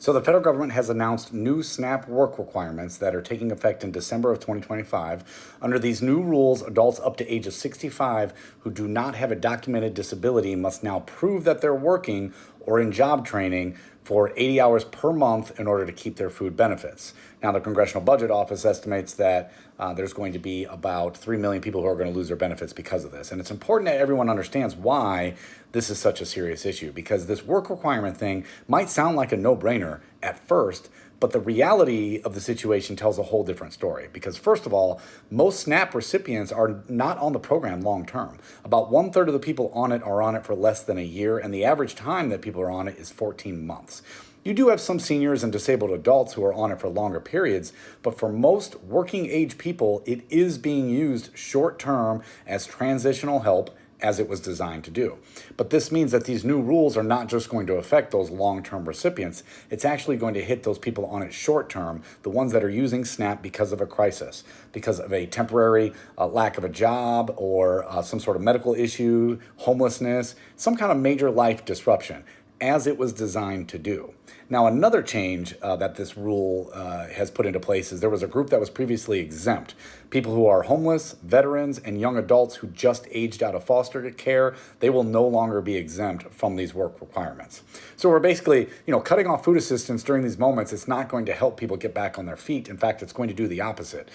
So the federal government has announced new SNAP work requirements that are taking effect in December of 2025. Under these new rules, adults up to age of 65 who do not have a documented disability must now prove that they're working or in job training for 80 hours per month in order to keep their food benefits. Now, the Congressional Budget Office estimates that there's going to be about 3 million people who are going to lose their benefits because of this. And it's important that everyone understands why this is such a serious issue, because this work requirement thing might sound like a no-brainer at first, but the reality of the situation tells a whole different story. Because first of all, most SNAP recipients are not on the program long term. About 1/3 of the people on it are on it for less than a year, and the average time that people are on it is 14 months. You do have some seniors and disabled adults who are on it for longer periods, but for most working age people, it is being used short term as transitional help, as it was designed to do. But this means that these new rules are not just going to affect those long-term recipients. It's actually going to hit those people on it short-term, the ones that are using SNAP because of a crisis, because of a temporary lack of a job or some sort of medical issue, homelessness, some kind of major life disruption, as it was designed to do. Now, another change that this rule has put into place is there was a group that was previously exempt. People who are homeless, veterans, and young adults who just aged out of foster care, they will no longer be exempt from these work requirements. So we're basically, cutting off food assistance during these moments. It's not going to help people get back on their feet. In fact, it's going to do the opposite.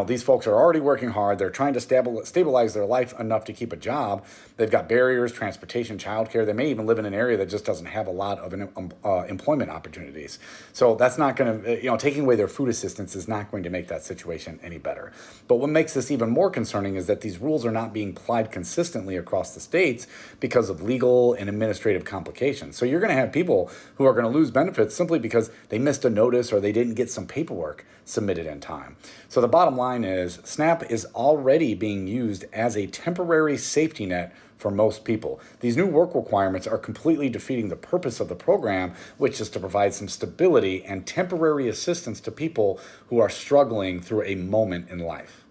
These folks are already working hard. They're trying to stabilize their life enough to keep a job. They've got barriers, transportation, childcare. They may even live in an area that just doesn't have a lot of employment opportunities. So that's not going to, taking away their food assistance is not going to make that situation any better. But what makes this even more concerning is that these rules are not being applied consistently across the states because of legal and administrative complications. So you're going to have people who are going to lose benefits simply because they missed a notice or they didn't get some paperwork submitted in time. So the bottom line is SNAP is already being used as a temporary safety net for most people. These new work requirements are completely defeating the purpose of the program, which is to provide some stability and temporary assistance to people who are struggling through a moment in life.